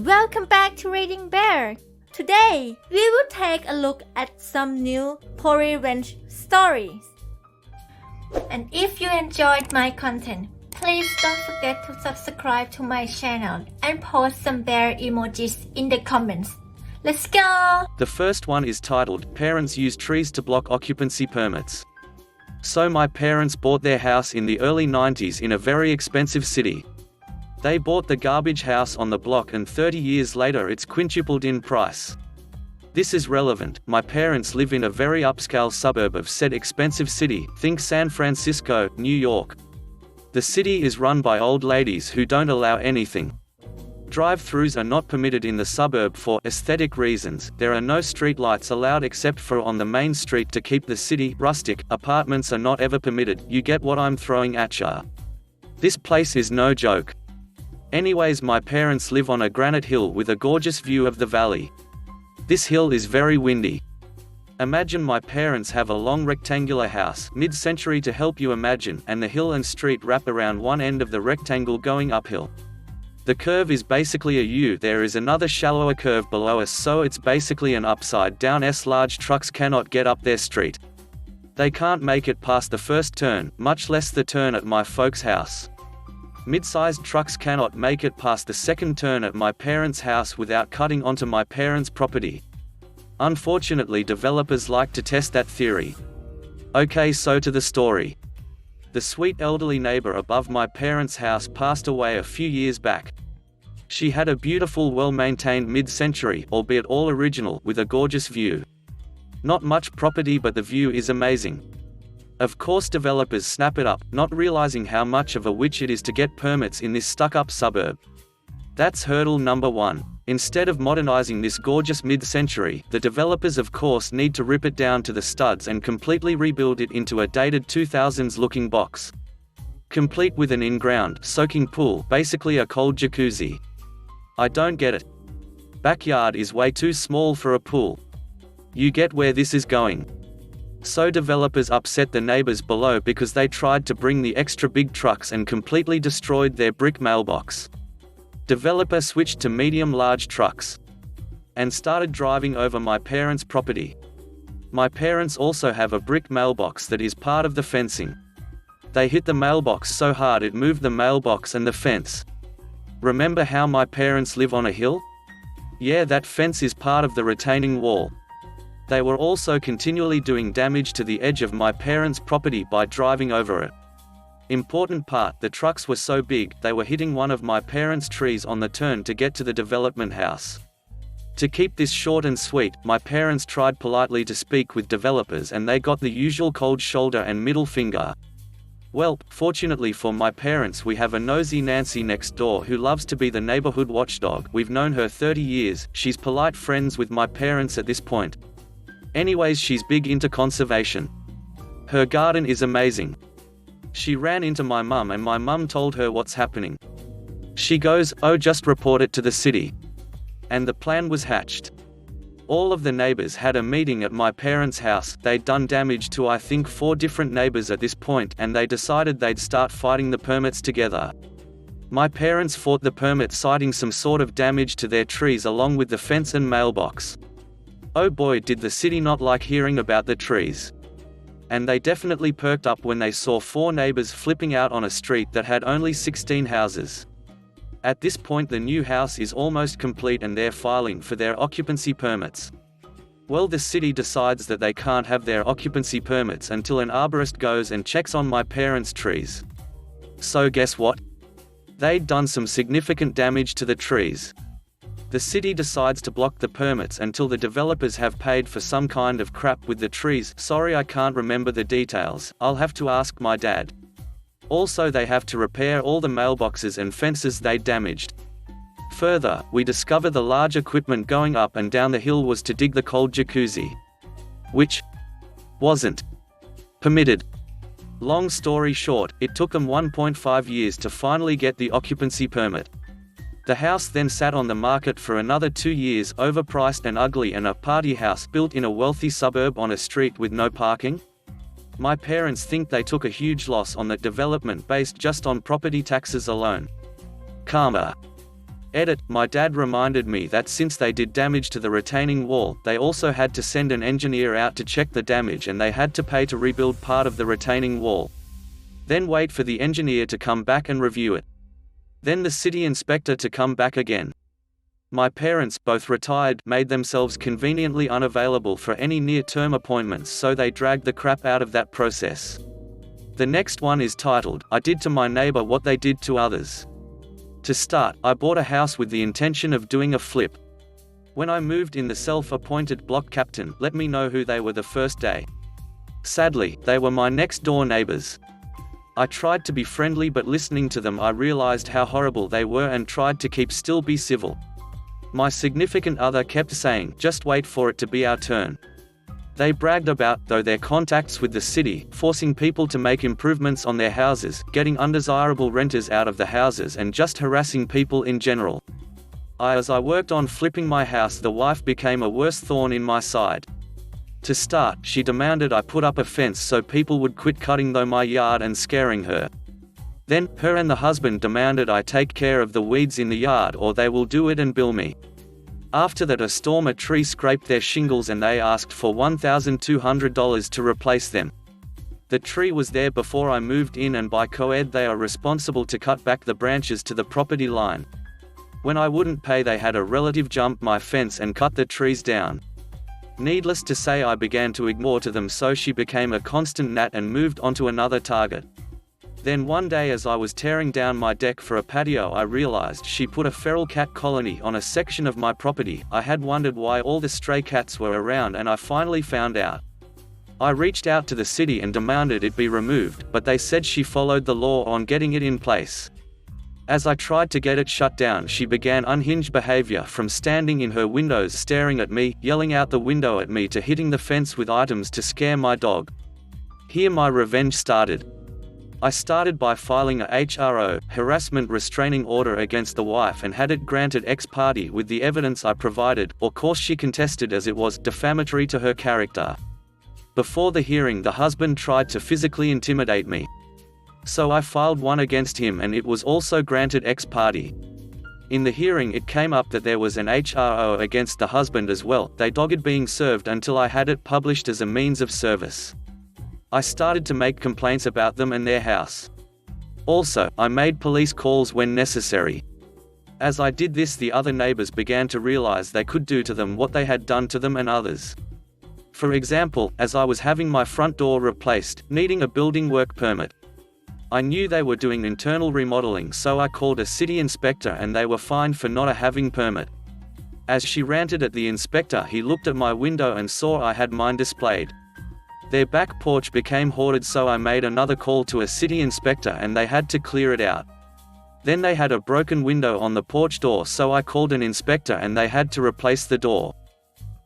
Welcome back to Reading Bear. Today, we will take a look at some new revenge stories. And if you enjoyed my content, please don't forget to subscribe to my channel and post some bear emojis in the comments. Let's go! The first one is titled, Parents Use Trees to Block Occupancy Permits. So my parents bought their house in the early 90s in a very expensive city. They bought the garbage house on the block and 30 years later it's quintupled in price. This is relevant. My parents live in a very upscale suburb of said expensive city, think San Francisco, New York. The city is run by old ladies who don't allow anything. Drive-throughs are not permitted in the suburb for aesthetic reasons. There are no streetlights allowed except for on the main street to keep the city rustic. Apartments are not ever permitted. You get what I'm throwing at ya. This place is no joke. Anyways, my parents live on a granite hill with a gorgeous view of the valley. This hill is very windy. Imagine my parents have a long rectangular house, mid-century to help you imagine, and the hill and street wrap around one end of the rectangle going uphill. The curve is basically a U. There is another shallower curve below us, so it's basically an upside down S. Large trucks cannot get up their street. They can't make it past the first turn, much less the turn at my folks' house. Mid-sized trucks cannot make it past the second turn at my parents' house without cutting onto my parents' property. Unfortunately, developers like to test that theory. Okay, so to the story. The sweet elderly neighbor above my parents' house passed away a few years back. She had a beautiful, well-maintained mid-century, albeit all original, with a gorgeous view. Not much property, but the view is amazing. Of course, developers snap it up, not realizing how much of a witch it is to get permits in this stuck-up suburb. That's hurdle number one. Instead of modernizing this gorgeous mid-century, the developers of course need to rip it down to the studs and completely rebuild it into a dated 2000s-looking box. Complete with an in-ground, soaking pool, basically a cold jacuzzi. I don't get it. Backyard is way too small for a pool. You get where this is going. So developers upset the neighbors below because they tried to bring the extra big trucks and completely destroyed their brick mailbox. Developer switched to medium-large trucks and started driving over my parents' property. My parents also have a brick mailbox that is part of the fencing. They hit the mailbox so hard it moved the mailbox and the fence. Remember how my parents live on a hill? Yeah, that fence is part of the retaining wall. They were also continually doing damage to the edge of my parents' property by driving over it. Important part, the trucks were so big, they were hitting one of my parents' trees on the turn to get to the development house. To keep this short and sweet, my parents tried politely to speak with developers and they got the usual cold shoulder and middle finger. Well, fortunately for my parents, we have a nosy Nancy next door who loves to be the neighborhood watchdog. We've known her 30 years, she's polite friends with my parents at this point. Anyways, she's big into conservation. Her garden is amazing. She ran into my mum and my mum told her what's happening. She goes, "Oh, just report it to the city." And the plan was hatched. All of the neighbors had a meeting at my parents' house. They'd done damage to I think 4 different neighbors at this point, and they decided they'd start fighting the permits together. My parents fought the permit, citing some sort of damage to their trees along with the fence and mailbox. Oh boy, did the city not like hearing about the trees. And they definitely perked up when they saw 4 neighbors flipping out on a street that had only 16 houses. At this point the new house is almost complete and they're filing for their occupancy permits. Well, the city decides that they can't have their occupancy permits until an arborist goes and checks on my parents' trees. So guess what? They'd done some significant damage to the trees. The city decides to block the permits until the developers have paid for some kind of crap with the trees. Sorry, I can't remember the details, I'll have to ask my dad. Also, they have to repair all the mailboxes and fences they damaged. Further, we discover the large equipment going up and down the hill was to dig the cold jacuzzi, which wasn't permitted. Long story short, it took them 1.5 years to finally get the occupancy permit. The house then sat on the market for another 2 years, overpriced and ugly, and a party house built in a wealthy suburb on a street with no parking. My parents think they took a huge loss on that development based just on property taxes alone. Karma. Edit, my dad reminded me that since they did damage to the retaining wall, they also had to send an engineer out to check the damage and they had to pay to rebuild part of the retaining wall. Then wait for the engineer to come back and review it. Then the city inspector to come back again. My parents, both retired, made themselves conveniently unavailable for any near-term appointments, so they dragged the crap out of that process. The next one is titled, I Did to My Neighbor What They Did to Others. To start, I bought a house with the intention of doing a flip. When I moved in, the self-appointed block captain let me know who they were the first day. Sadly, they were my next-door neighbors. I tried to be friendly, but listening to them I realized how horrible they were and tried to keep still, be civil. My significant other kept saying, just wait for it to be our turn. They bragged about, though, their contacts with the city, forcing people to make improvements on their houses, getting undesirable renters out of the houses, and just harassing people in general. As I worked on flipping my house, the wife became a worse thorn in my side. To start, she demanded I put up a fence so people would quit cutting through my yard and scaring her. Then, her and the husband demanded I take care of the weeds in the yard or they will do it and bill me. After that, a storm, a tree scraped their shingles and they asked for $1,200 to replace them. The tree was there before I moved in, and by co-ed they are responsible to cut back the branches to the property line. When I wouldn't pay, they had a relative jump my fence and cut the trees down. Needless to say, I began to ignore to them, so she became a constant gnat and moved on to another target. Then one day, as I was tearing down my deck for a patio, I realized she put a feral cat colony on a section of my property. I had wondered why all the stray cats were around, and I finally found out. I reached out to the city and demanded it be removed, but they said she followed the law on getting it in place. As I tried to get it shut down, she began unhinged behavior, from standing in her windows staring at me, yelling out the window at me, to hitting the fence with items to scare my dog. Here my revenge started. I started by filing a HRO, harassment restraining order, against the wife and had it granted ex parte with the evidence I provided, or course she contested, as it was defamatory to her character. Before the hearing, the husband tried to physically intimidate me. So I filed one against him and it was also granted ex parte. In the hearing it came up that there was an HRO against the husband as well. They dogged being served until I had it published as a means of service. I started to make complaints about them and their house. Also, I made police calls when necessary. As I did this, the other neighbors began to realize they could do to them what they had done to them and others. For example, as I was having my front door replaced, needing a building work permit. I knew they were doing internal remodeling, so I called a city inspector and they were fined for not having permit. As she ranted at the inspector, he looked at my window and saw I had mine displayed. Their back porch became hoarded, so I made another call to a city inspector and they had to clear it out. Then they had a broken window on the porch door, so I called an inspector and they had to replace the door.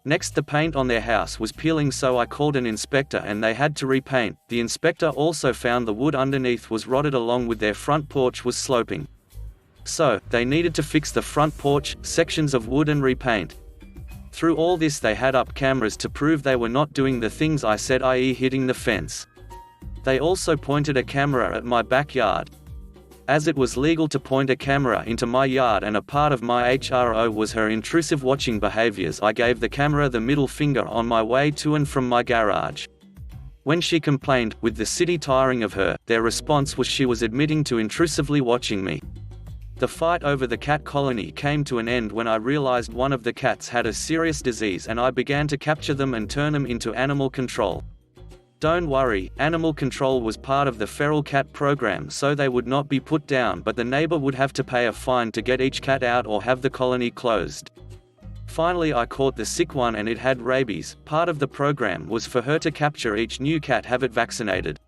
Next, the paint on their house was peeling, so I called an inspector and they had to repaint. The inspector also found the wood underneath was rotted along with their front porch was sloping. So, they needed to fix the front porch, sections of wood and repaint. Through all this they had up cameras to prove they were not doing the things I said, i.e. hitting the fence. They also pointed a camera at my backyard. As it was legal to point a camera into my yard and a part of my HRO was her intrusive watching behaviors, I gave the camera the middle finger on my way to and from my garage. When she complained, with the city tiring of her, their response was she was admitting to intrusively watching me. The fight over the cat colony came to an end when I realized one of the cats had a serious disease and I began to capture them and turn them into animal control. Don't worry, animal control was part of the feral cat program, so they would not be put down, but the neighbor would have to pay a fine to get each cat out or have the colony closed. Finally I caught the sick one and it had rabies. Part of the program was for her to capture each new cat, have it vaccinated.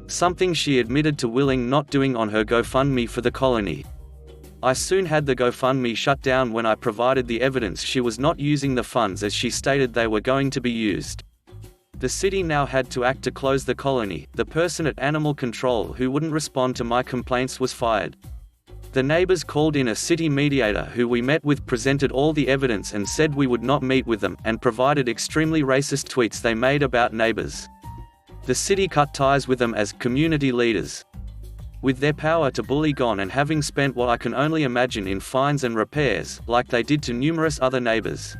Something she admitted to willing not doing on her GoFundMe for the colony. I soon had the GoFundMe shut down when I provided the evidence she was not using the funds as she stated they were going to be used. The city now had to act to close the colony. The person at Animal Control who wouldn't respond to my complaints was fired. The neighbors called in a city mediator who we met with, presented all the evidence and said we would not meet with them, and provided extremely racist tweets they made about neighbors. The city cut ties with them as community leaders. With their power to bully gone and having spent what I can only imagine in fines and repairs, like they did to numerous other neighbors.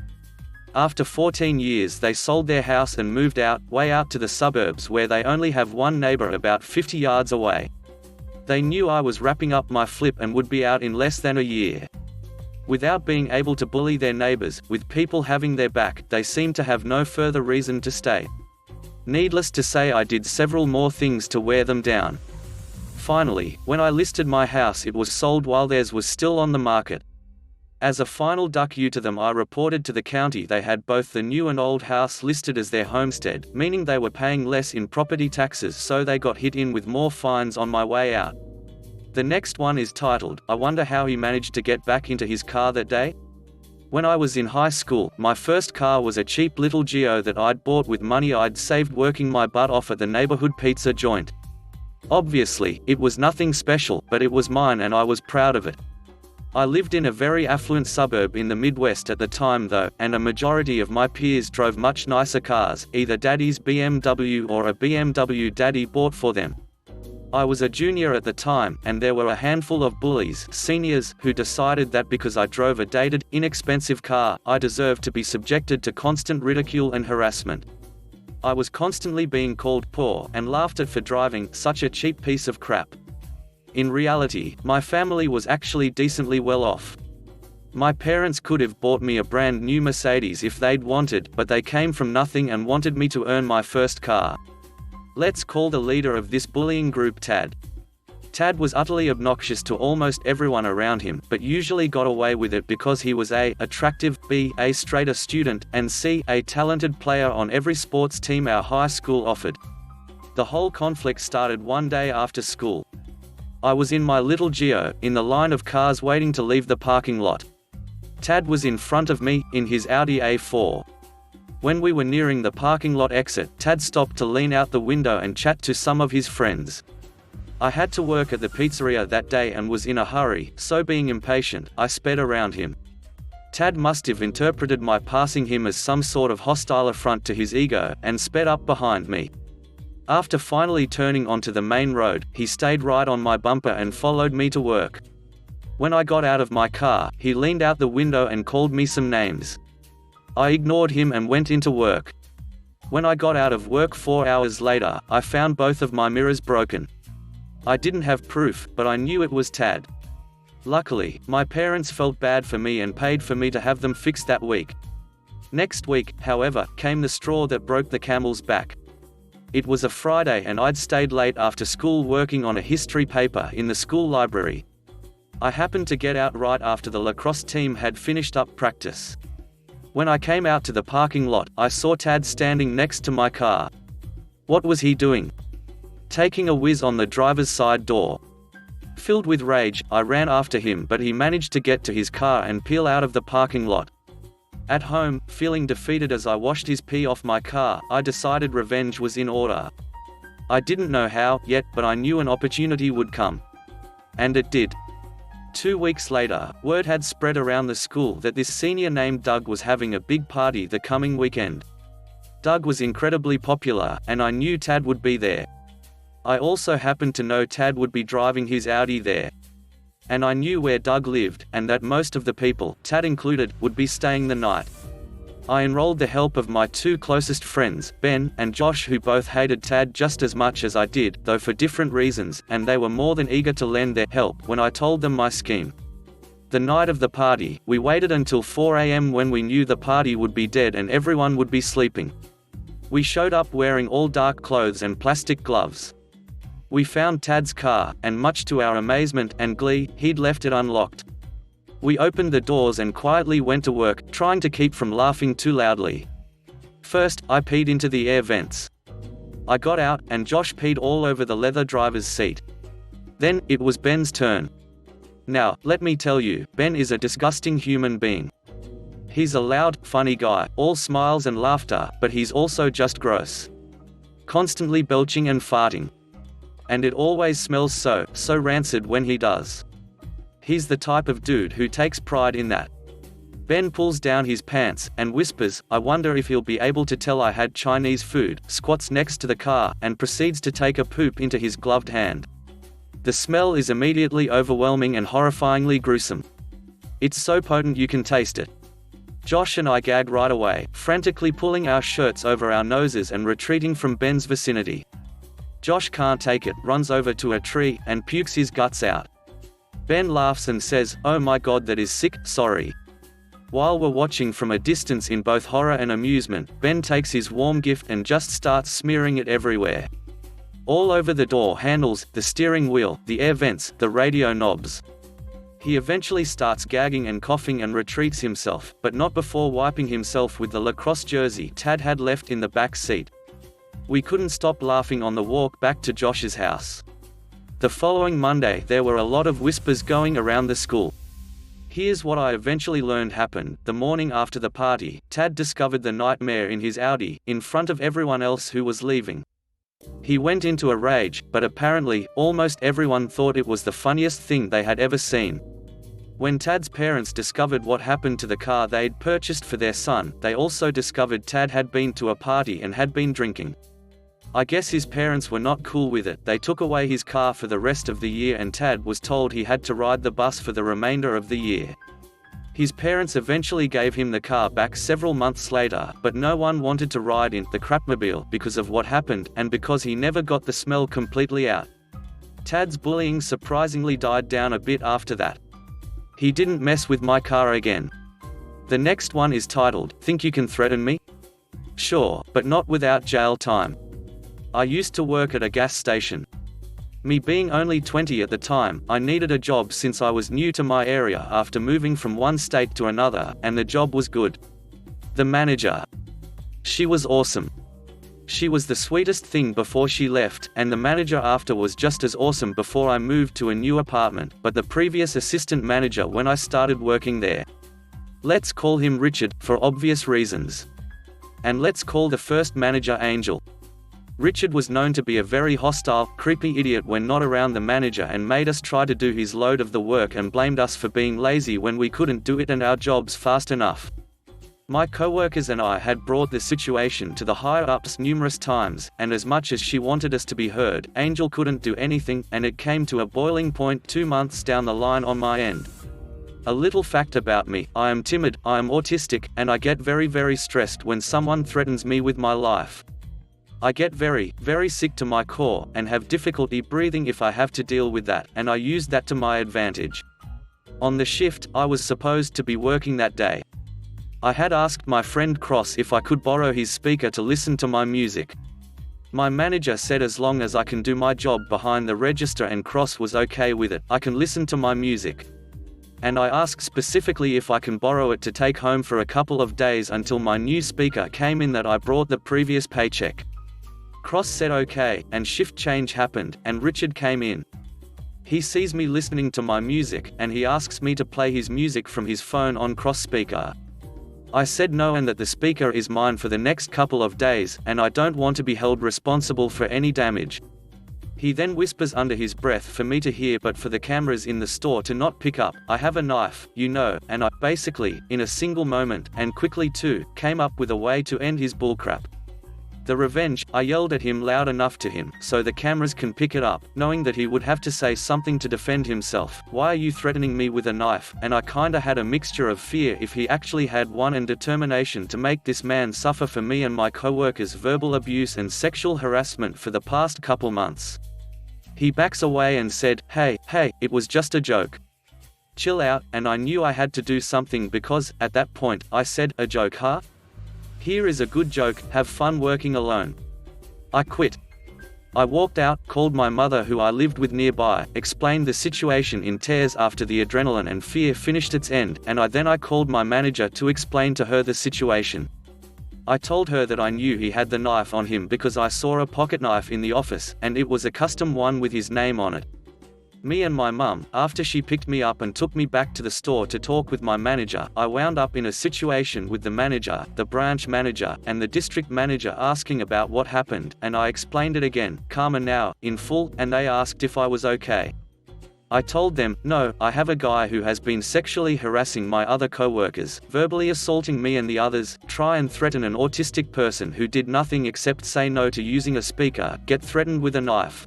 After 14 years they sold their house and moved out, way out to the suburbs where they only have one neighbor about 50 yards away. They knew I was wrapping up my flip and would be out in less than a year. Without being able to bully their neighbors, with people having their back, they seemed to have no further reason to stay. Needless to say, I did several more things to wear them down. Finally, when I listed my house, it was sold while theirs was still on the market. As a final duck you to them, I reported to the county they had both the new and old house listed as their homestead, meaning they were paying less in property taxes, so they got hit in with more fines on my way out. The next one is titled, I wonder how he managed to get back into his car that day? When I was in high school, my first car was a cheap little Geo that I'd bought with money I'd saved working my butt off at the neighborhood pizza joint. Obviously, it was nothing special, but it was mine and I was proud of it. I lived in a very affluent suburb in the Midwest at the time though, and a majority of my peers drove much nicer cars, either daddy's BMW or a BMW daddy bought for them. I was a junior at the time, and there were a handful of bullies, seniors, who decided that because I drove a dated, inexpensive car, I deserved to be subjected to constant ridicule and harassment. I was constantly being called poor and laughed at for driving such a cheap piece of crap. In reality, my family was actually decently well off. My parents could have bought me a brand new Mercedes if they'd wanted, but they came from nothing and wanted me to earn my first car. Let's call the leader of this bullying group Tad. Tad was utterly obnoxious to almost everyone around him, but usually got away with it because he was A, attractive, B, a straighter student, and C, a talented player on every sports team our high school offered. The whole conflict started one day after school. I was in my little Geo, in the line of cars waiting to leave the parking lot. Tad was in front of me, in his Audi A4. When we were nearing the parking lot exit, Tad stopped to lean out the window and chat to some of his friends. I had to work at the pizzeria that day and was in a hurry, so being impatient, I sped around him. Tad must have interpreted my passing him as some sort of hostile affront to his ego, and sped up behind me. After finally turning onto the main road, he stayed right on my bumper and followed me to work. When I got out of my car, he leaned out the window and called me some names. I ignored him and went into work. When I got out of work 4 hours later, I found both of my mirrors broken. I didn't have proof, but I knew it was Tad. Luckily, my parents felt bad for me and paid for me to have them fixed that week. Next week, however, came the straw that broke the camel's back. It was a Friday and I'd stayed late after school working on a history paper in the school library. I happened to get out right after the lacrosse team had finished up practice. When I came out to the parking lot, I saw Tad standing next to my car. What was he doing? Taking a whiz on the driver's side door. Filled with rage, I ran after him, but he managed to get to his car and peel out of the parking lot. At home, feeling defeated as I washed his pee off my car, I decided revenge was in order. I didn't know how, yet, but I knew an opportunity would come. And it did. 2 weeks later, word had spread around the school that this senior named Doug was having a big party the coming weekend. Doug was incredibly popular, and I knew Tad would be there. I also happened to know Tad would be driving his Audi there. And I knew where Doug lived, and that most of the people, Tad included, would be staying the night. I enrolled the help of my 2 closest friends, Ben and Josh, who both hated Tad just as much as I did, though for different reasons, and they were more than eager to lend their help when I told them my scheme. The night of the party, we waited until 4 a.m. when we knew the party would be dead and everyone would be sleeping. We showed up wearing all dark clothes and plastic gloves. We found Tad's car, and much to our amazement and glee, he'd left it unlocked. We opened the doors and quietly went to work, trying to keep from laughing too loudly. First, I peed into the air vents. I got out, and Josh peed all over the leather driver's seat. Then, it was Ben's turn. Now, let me tell you, Ben is a disgusting human being. He's a loud, funny guy, all smiles and laughter, but he's also just gross. Constantly belching and farting. And it always smells so rancid when he does. He's the type of dude who takes pride in that. Ben pulls down his pants, and whispers, "I wonder if he'll be able to tell I had Chinese food," squats next to the car, and proceeds to take a poop into his gloved hand. The smell is immediately overwhelming and horrifyingly gruesome. It's so potent you can taste it. Josh and I gag right away, frantically pulling our shirts over our noses and retreating from Ben's vicinity. Josh can't take it, runs over to a tree, and pukes his guts out. Ben laughs and says, "Oh my god, that is sick, sorry." While we're watching from a distance in both horror and amusement, Ben takes his warm gift and just starts smearing it everywhere. All over the door handles, the steering wheel, the air vents, the radio knobs. He eventually starts gagging and coughing and retreats himself, but not before wiping himself with the lacrosse jersey Tad had left in the back seat. We couldn't stop laughing on the walk back to Josh's house. The following Monday there were a lot of whispers going around the school. Here's what I eventually learned happened. The morning after the party, Tad discovered the nightmare in his Audi, in front of everyone else who was leaving. He went into a rage, but apparently, almost everyone thought it was the funniest thing they had ever seen. When Tad's parents discovered what happened to the car they'd purchased for their son, they also discovered Tad had been to a party and had been drinking. I guess his parents were not cool with it. They took away his car for the rest of the year and Tad was told he had to ride the bus for the remainder of the year. His parents eventually gave him the car back several months later, but no one wanted to ride in the crapmobile because of what happened, and because he never got the smell completely out. Tad's bullying surprisingly died down a bit after that. He didn't mess with my car again. The next one is titled, "Think You Can Threaten Me?" Sure, but not without jail time. I used to work at a gas station. Me being only 20 at the time, I needed a job since I was new to my area after moving from one state to another, and the job was good. The manager. She was awesome. She was the sweetest thing before she left, and the manager after was just as awesome before I moved to a new apartment, but the previous assistant manager when I started working there. Let's call him Richard, for obvious reasons. And let's call the first manager Angel. Richard was known to be a very hostile, creepy idiot when not around the manager and made us try to do his load of the work and blamed us for being lazy when we couldn't do it and our jobs fast enough. My coworkers and I had brought the situation to the higher-ups numerous times, and as much as she wanted us to be heard, Angel couldn't do anything, and it came to a boiling point 2 months down the line on my end. A little fact about me: I am timid, I am autistic, and I get very stressed when someone threatens me with my life. I get very sick to my core, and have difficulty breathing if I have to deal with that, and I used that to my advantage. On the shift I was supposed to be working that day, I had asked my friend Cross if I could borrow his speaker to listen to my music. My manager said as long as I can do my job behind the register and Cross was okay with it, I can listen to my music. And I asked specifically if I can borrow it to take home for a couple of days until my new speaker came in that I brought the previous paycheck. Cross said okay, and shift change happened, and Richard came in. He sees me listening to my music, and he asks me to play his music from his phone on Cross speaker. I said no and that the speaker is mine for the next couple of days, and I don't want to be held responsible for any damage. He then whispers under his breath for me to hear but for the cameras in the store to not pick up, "I have a knife, you know," and I, basically, in a single moment, and quickly too, came up with a way to end his bullcrap. The revenge, I yelled at him loud enough to him, so the cameras can pick it up, knowing that he would have to say something to defend himself. "Why are you threatening me with a knife?" And I kinda had a mixture of fear if he actually had one and determination to make this man suffer for me and my coworkers' verbal abuse and sexual harassment for the past couple months. He backs away and said, hey, it was just a joke. Chill out, and I knew I had to do something because, at that point, I said, "A joke, huh? Here is a good joke, have fun working alone." I quit. I walked out, called my mother who I lived with nearby, explained the situation in tears after the adrenaline and fear finished its end, and I called my manager to explain to her the situation. I told her that I knew he had the knife on him because I saw a pocket knife in the office, and it was a custom one with his name on it. Me and my mum, after she picked me up and took me back to the store to talk with my manager, I wound up in a situation with the manager, the branch manager, and the district manager asking about what happened, and I explained it again, calmer now, in full, and they asked if I was okay. I told them, no, I have a guy who has been sexually harassing my other coworkers, verbally assaulting me and the others, try and threaten an autistic person who did nothing except say no to using a speaker, get threatened with a knife.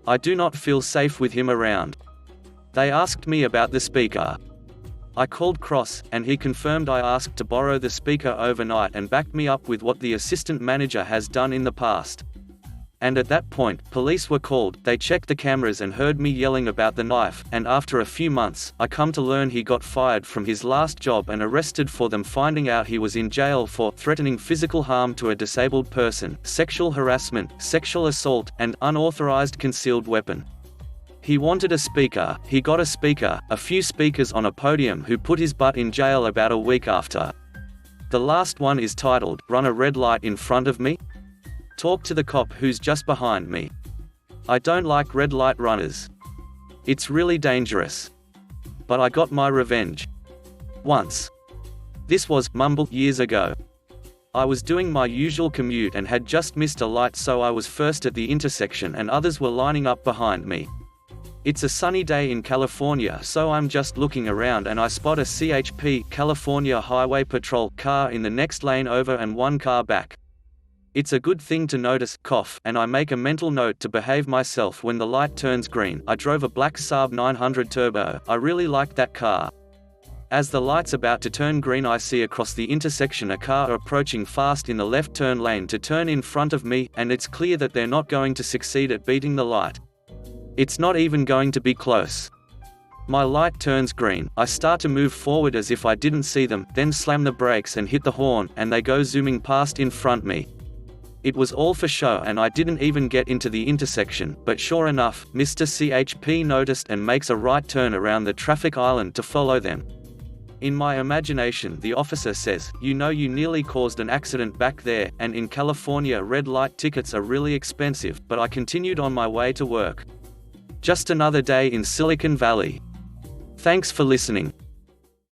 I do not feel safe with him around. They asked me about the speaker. I called Cross, and he confirmed I asked to borrow the speaker overnight and backed me up with what the assistant manager has done in the past. And at that point, police were called. They checked the cameras and heard me yelling about the knife, and after a few months, I come to learn he got fired from his last job and arrested for them finding out he was in jail for threatening physical harm to a disabled person, sexual harassment, sexual assault, and unauthorized concealed weapon. He wanted a speaker, he got a speaker, a few speakers on a podium who put his butt in jail about a week after. The last one is titled, "Run a Red Light in Front of Me? Talk to the cop who's just behind me. I don't like red light runners. It's really dangerous. But I got my revenge. Once. This was, mumble, years ago. I was doing my usual commute and had just missed a light, so I was first at the intersection and others were lining up behind me. It's a sunny day in California, so I'm just looking around and I spot a CHP, California Highway Patrol, car in the next lane over and one car back. It's a good thing to notice, cough, and I make a mental note to behave myself when the light turns green. I drove a black Saab 900 Turbo. I really liked that car. As the light's about to turn green, I see across the intersection a car approaching fast in the left turn lane to turn in front of me, and it's clear that they're not going to succeed at beating the light. It's not even going to be close. My light turns green, I start to move forward as if I didn't see them, then slam the brakes and hit the horn, and they go zooming past in front me. It was all for show and I didn't even get into the intersection, but sure enough, Mr. CHP noticed and makes a right turn around the traffic island to follow them. In my imagination, the officer says, "You know, you nearly caused an accident back there, and in California red light tickets are really expensive," but I continued on my way to work. Just another day in Silicon Valley. Thanks for listening.